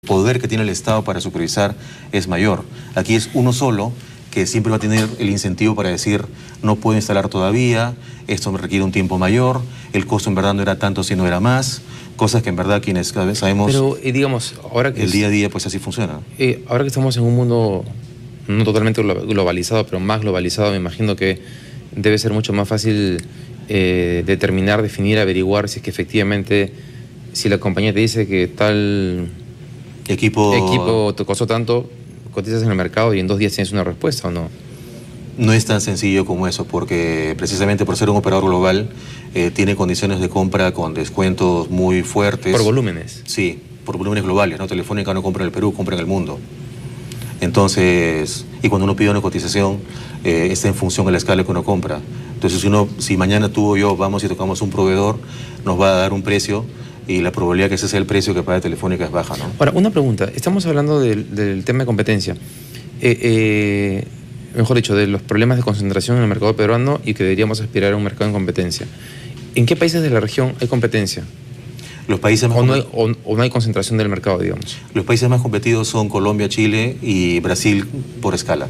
poder que tiene el Estado para supervisar es mayor. Aquí es uno solo que siempre va a tener el incentivo para decir no puedo instalar todavía, esto me requiere un tiempo mayor, el costo en verdad no era tanto si no era más, cosas que en verdad quienes cada vez sabemos. Pero digamos, ahora que el día a día pues así funciona. Ahora que estamos en un mundo no totalmente globalizado, pero más globalizado, me imagino que debe ser mucho más fácil determinar, definir, averiguar si es que efectivamente, si la compañía te dice que tal equipo te costó tanto, cotizas en el mercado y en 2 días tienes una respuesta, ¿o no? No es tan sencillo como eso, porque precisamente por ser un operador global, tiene condiciones de compra con descuentos muy fuertes. ¿Por volúmenes? Sí, por volúmenes globales, ¿no? Telefónica no compra en el Perú, compra en el mundo. Entonces, y cuando uno pide una cotización, está en función de la escala que uno compra. Entonces, si mañana tú o yo vamos y tocamos un proveedor, nos va a dar un precio y la probabilidad que ese sea el precio que paga Telefónica es baja, ¿no? Ahora, una pregunta. Estamos hablando del tema de competencia. Mejor dicho, de los problemas de concentración en el mercado peruano y que deberíamos aspirar a un mercado en competencia. ¿En qué países de la región hay competencia? Los países más o no hay concentración del mercado, digamos. Los países más competidos son Colombia, Chile y Brasil por escala.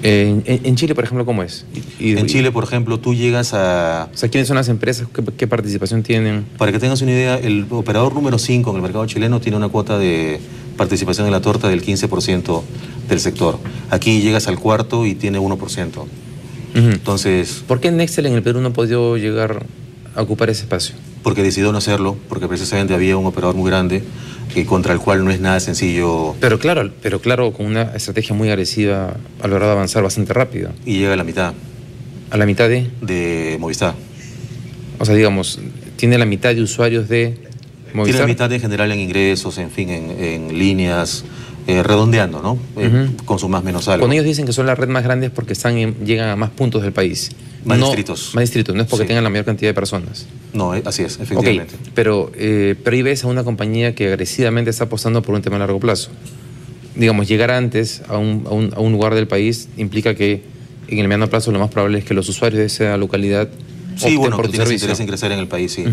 En Chile, por ejemplo, ¿cómo es? En Chile, por ejemplo, tú llegas a... O sea, ¿quiénes son las empresas? ¿Qué participación tienen? Para que tengas una idea, el operador número 5 en el mercado chileno tiene una cuota de participación en la torta del 15% del sector. Aquí llegas al cuarto y tiene 1%. Entonces... ¿Por qué Nextel en el Perú no ha podido llegar a ocupar ese espacio? Porque decidió no hacerlo, porque precisamente había un operador muy grande contra el cual no es nada sencillo. Pero claro, con una estrategia muy agresiva ha logrado avanzar bastante rápido. Y llega a la mitad. ¿A la mitad de? De Movistar. O sea, digamos, tiene la mitad de usuarios de Movistar. Tiene la mitad en general en ingresos, en fin, en líneas, redondeando, ¿no? Con su más menos algo. Cuando ellos dicen que son la red más grande es porque llegan a más puntos del país. Más distritos. Más distritos, no es porque tengan la mayor cantidad de personas. No, así es, efectivamente. Okay, pero ahí ves a una compañía que agresivamente está apostando por un tema a largo plazo. Digamos, llegar antes a un lugar del país implica que en el mediano plazo lo más probable es que los usuarios de esa localidad sí, bueno, por que tienes interés en crecer en el país, sí,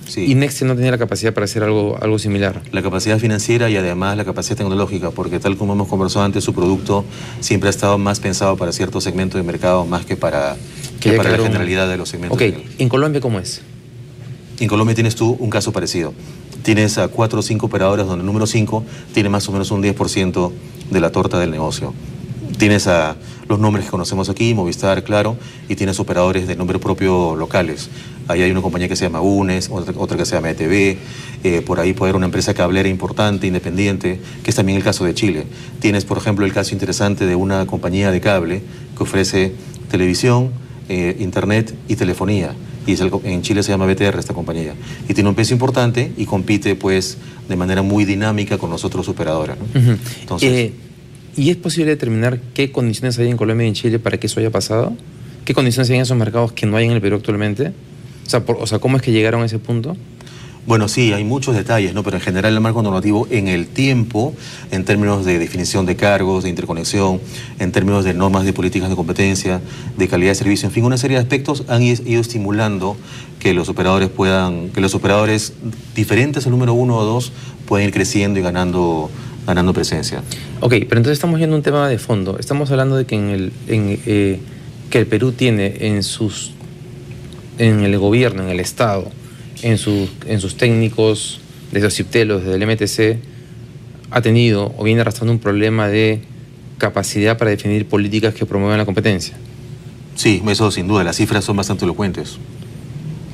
sí. Y Nextel no tenía la capacidad para hacer algo similar. La capacidad financiera y además la capacidad tecnológica, porque tal como hemos conversado antes, su producto siempre ha estado más pensado para ciertos segmentos de mercado más que para la generalidad de los segmentos. Ok, ¿en Colombia cómo es? En Colombia tienes tú un caso parecido. Tienes a 4 o 5 operadores donde el número 5 tiene más o menos un 10% de la torta del negocio. Tienes a los nombres que conocemos aquí, Movistar, Claro, y tienes operadores de nombre propio locales. Ahí hay una compañía que se llama UNES, otra que se llama ETV, por ahí puede haber una empresa cablera importante, independiente, que es también el caso de Chile. Tienes, por ejemplo, el caso interesante de una compañía de cable que ofrece televisión, internet y telefonía. Y en Chile se llama BTR esta compañía. Y tiene un peso importante y compite pues de manera muy dinámica con los otros operadores, ¿no? Entonces... ¿Y es posible determinar qué condiciones hay en Colombia y en Chile para que eso haya pasado? ¿Qué condiciones hay en esos mercados que no hay en el Perú actualmente? O sea, ¿cómo es que llegaron a ese punto? Bueno, sí, hay muchos detalles, ¿no? Pero en general el marco normativo en el tiempo, en términos de definición de cargos, de interconexión, en términos de normas de políticas de competencia, de calidad de servicio, en fin, una serie de aspectos han ido estimulando que los operadores diferentes al número 1 o 2 puedan ir creciendo y ganando presencia. Ok, pero entonces estamos viendo un tema de fondo. Estamos hablando de que que el Perú tiene en el gobierno, en el Estado, en sus técnicos, desde OCIPTEL, desde el MTC, ha tenido o viene arrastrando un problema de capacidad para definir políticas que promuevan la competencia. Sí, eso sin duda, las cifras son bastante elocuentes.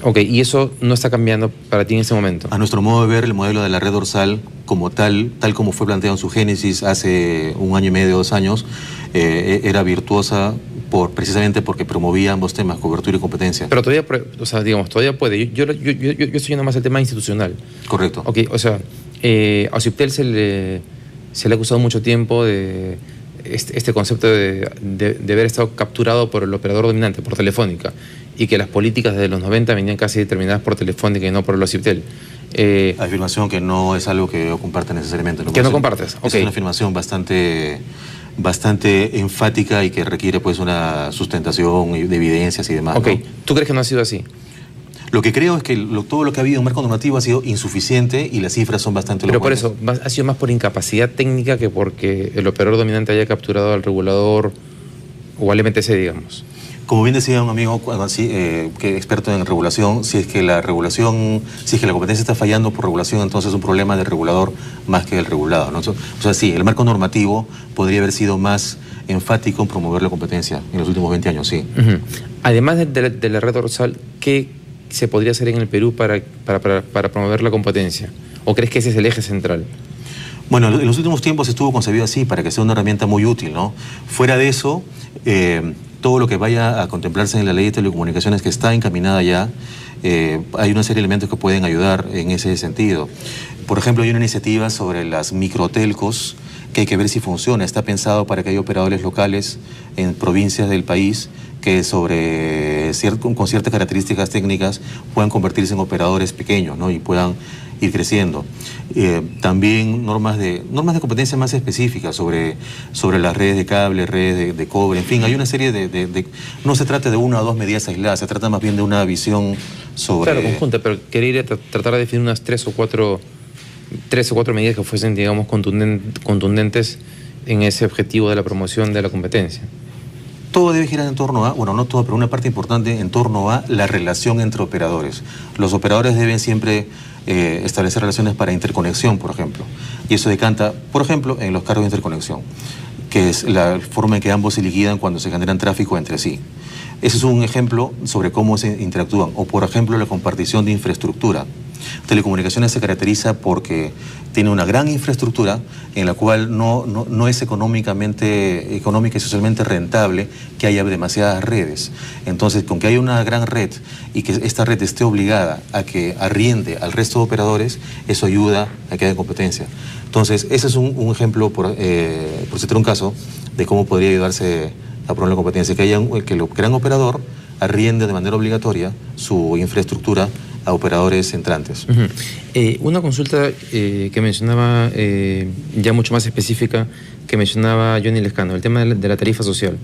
Ok, ¿y eso no está cambiando para ti en este momento? A nuestro modo de ver, el modelo de la red dorsal como tal como fue planteado en su génesis hace 1 año y medio, 2 años, era virtuosa precisamente porque promovía ambos temas, cobertura y competencia. Pero todavía, o sea, digamos, todavía puede. Yo estoy yendo más al tema institucional. Correcto. Ok, o sea, a OCIPTEL se le ha acusado mucho tiempo de este concepto de haber estado capturado por el operador dominante, por Telefónica, y que las políticas desde los 90 venían casi determinadas por Telefónica y no por el OCIPTEL. Afirmación que no es algo que yo comparte necesariamente. ¿Que no compartes? Es una afirmación bastante enfática y que requiere pues una sustentación de evidencias y demás. Ok, ¿no? ¿Tú crees que no ha sido así? Lo que creo es que todo lo que ha habido en marco normativo ha sido insuficiente y las cifras son bastante Pero por elocuentes. eso, ha sido más por incapacidad técnica que porque el operador dominante haya capturado al regulador o al MTC, digamos. Como bien decía un amigo que experto en regulación, si es que la competencia está fallando por regulación, entonces es un problema del regulador más que del regulado, ¿no? O sea, sí, el marco normativo podría haber sido más enfático en promover la competencia en los últimos 20 años, sí. Además de la red dorsal, ¿qué se podría hacer en el Perú para promover la competencia? ¿O crees que ese es el eje central? Bueno, en los últimos tiempos estuvo concebido así, para que sea una herramienta muy útil, ¿no? Fuera de eso, todo lo que vaya a contemplarse en la ley de telecomunicaciones que está encaminada ya, hay una serie de elementos que pueden ayudar en ese sentido. Por ejemplo, hay una iniciativa sobre las microtelcos que hay que ver si funciona. Está pensado para que haya operadores locales en provincias del país que con ciertas características técnicas puedan convertirse en operadores pequeños, ¿no? Y puedan ir creciendo. También normas de competencia más específicas sobre las redes de cable, redes de cobre, en fin, hay una serie no se trata de una o dos medidas aisladas, se trata más bien de una visión sobre... Claro, conjunta, pero quería tratar de definir unas tres o cuatro medidas que fuesen, digamos, contundentes en ese objetivo de la promoción de la competencia. Todo debe girar en torno a, bueno, no todo, pero una parte importante en torno a la relación entre operadores. Los operadores deben siempre establecer relaciones para interconexión, por ejemplo. Y eso decanta, por ejemplo, en los cargos de interconexión, que es la forma en que ambos se liquidan cuando se generan tráfico entre sí. Ese es un ejemplo sobre cómo se interactúan. O, por ejemplo, la compartición de infraestructura. Telecomunicaciones se caracteriza porque tiene una gran infraestructura en la cual no es económica y socialmente rentable que haya demasiadas redes. Entonces, con que haya una gran red y que esta red esté obligada a que arriende al resto de operadores, eso ayuda a que haya competencia. Entonces, ese es un ejemplo, por citar un caso, de cómo podría ayudarse a promover la competencia, que el gran operador arriende de manera obligatoria su infraestructura a operadores entrantes. Una consulta que mencionaba, ya mucho más específica, que mencionaba Johnny Lescano, el tema de la tarifa social,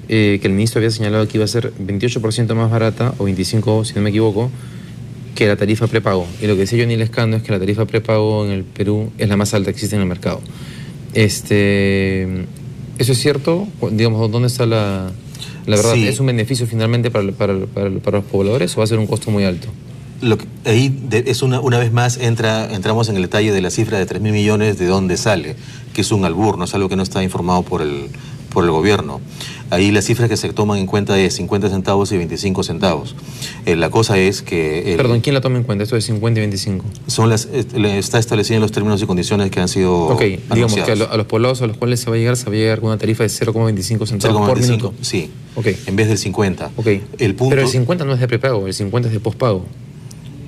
que el ministro había señalado que iba a ser 28% más barata, o 25% si no me equivoco, que la tarifa prepago. Y lo que decía Johnny Lescano es que la tarifa prepago en el Perú es la más alta que existe en el mercado. ¿Eso es cierto? Digamos, ¿dónde está la verdad? Sí. ¿Es un beneficio finalmente para los pobladores o va a ser un costo muy alto? Una vez más entramos en el detalle de la cifra de 3.000 millones, de dónde sale, que es un albur, no es algo que no está informado por el gobierno. Ahí las cifras que se toman en cuenta es 50 centavos y 25 centavos. La cosa es que... Perdón, ¿quién la toma en cuenta? Esto de 50 y 25. Está establecido en los términos y condiciones que han sido anunciados. Digamos que a los poblados a los cuales se va a llegar con una tarifa de 0,25 centavos por minuto. Sí, en vez del 50. Pero el 50 no es de prepago, el 50 es de pospago.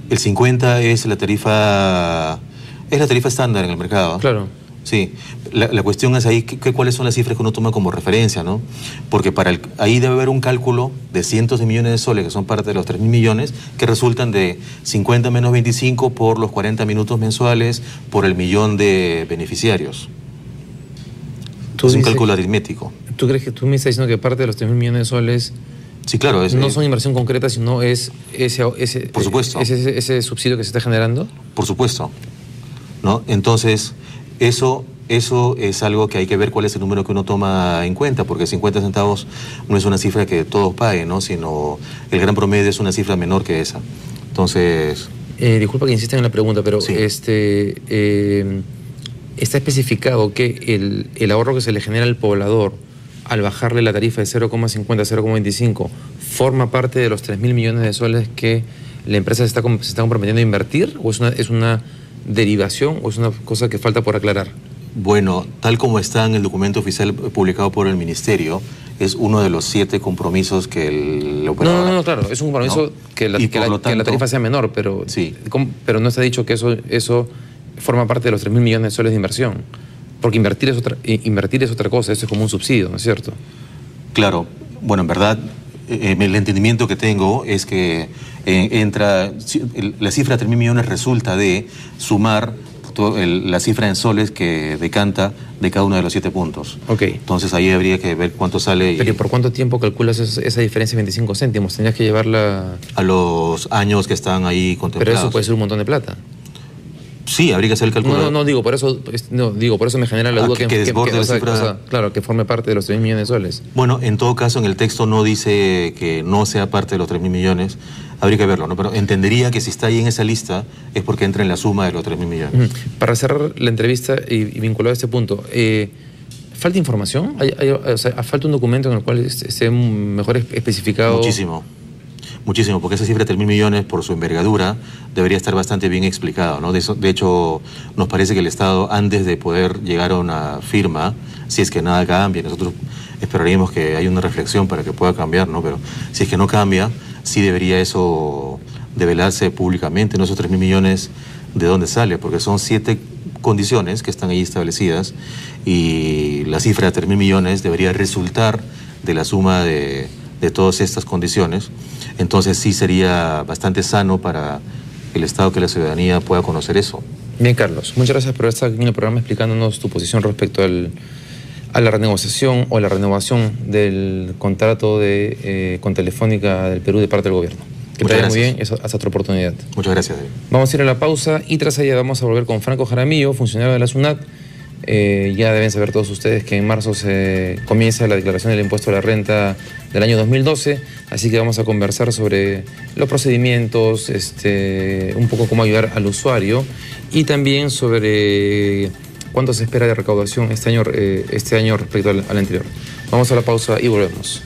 El 50 es la tarifa estándar en el mercado. Claro. Sí, la cuestión es ahí cuáles son las cifras que uno toma como referencia, ¿no? Porque ahí debe haber un cálculo de cientos de millones de soles, que son parte de los 3.000 millones, que resultan de 50 menos 25 por los 40 minutos mensuales, por el millón de beneficiarios. Es un cálculo aritmético. ¿Tú crees que tú me estás diciendo que parte de los 3.000 millones de soles... Sí, claro. No son inversión concreta, sino es por supuesto. ese subsidio que se está generando? Por supuesto, ¿no? Entonces, eso es algo que hay que ver cuál es el número que uno toma en cuenta, porque 50 centavos no es una cifra que todos paguen, ¿no? Sino el gran promedio es una cifra menor que esa. Entonces... disculpa que insista en la pregunta, pero sí. Está especificado que el ahorro que se le genera al poblador al bajarle la tarifa de 0,50 a 0,25, ¿forma parte de los 3.000 millones de soles que la empresa se está comprometiendo a invertir? ¿O es una derivación o es una cosa que falta por aclarar? Bueno, tal como está en el documento oficial publicado por el Ministerio, es uno de los 7 compromisos que el operador... No, claro, es un compromiso, ¿no? que la tarifa sea menor, pero, sí. Pero no está dicho que eso forma parte de los 3.000 millones de soles de inversión. Porque invertir es otra cosa, eso es como un subsidio, ¿no es cierto? Claro, bueno, en verdad, el entendimiento que tengo es que la cifra de 3.000 millones resulta de sumar la cifra en soles que decanta de cada uno de los 7 puntos. Ok. Entonces ahí habría que ver cuánto sale. Pero ¿y por cuánto tiempo calculas esa diferencia de 25 céntimos? Tendrías que llevarla... A los años que están ahí contemplados. Pero eso puede ser un montón de plata. Sí, habría que hacer el cálculo. No, digo, por eso me genera la duda que desborde la cifra. Claro, que forme parte de los 3.000 millones de soles. Bueno, en todo caso, en el texto no dice que no sea parte de los 3.000 millones. Habría que verlo, ¿no? Pero entendería que si está ahí en esa lista es porque entra en la suma de los 3.000 millones. Para cerrar la entrevista y vinculado a este punto, ¿falta información? ¿Falta un documento en el cual esté mejor especificado? Muchísimo, porque esa cifra de 3.000 millones, por su envergadura, debería estar bastante bien explicado, ¿no? De hecho, nos parece que el Estado, antes de poder llegar a una firma, si es que nada cambia, nosotros esperaríamos que haya una reflexión para que pueda cambiar, ¿no? Pero si es que no cambia, sí debería eso develarse públicamente, ¿no? Esos 3.000 millones, ¿de dónde sale? Porque son 7 condiciones que están ahí establecidas y la cifra de 3.000 millones debería resultar de la suma de todas estas condiciones. Entonces sí sería bastante sano para el Estado que la ciudadanía pueda conocer eso. Bien, Carlos, muchas gracias por estar aquí en el programa explicándonos tu posición respecto a la renegociación o la renovación del contrato con Telefónica del Perú de parte del gobierno. Que te vaya muy bien, hasta otra oportunidad. Muchas gracias, David. Vamos a ir a la pausa y tras ella vamos a volver con Franco Jaramillo, funcionario de la SUNAT. Ya deben saber todos ustedes que en marzo se comienza la declaración del impuesto a la renta del año 2012, así que vamos a conversar sobre los procedimientos, un poco cómo ayudar al usuario y también sobre cuánto se espera de recaudación este año respecto al anterior. Vamos a la pausa y volvemos.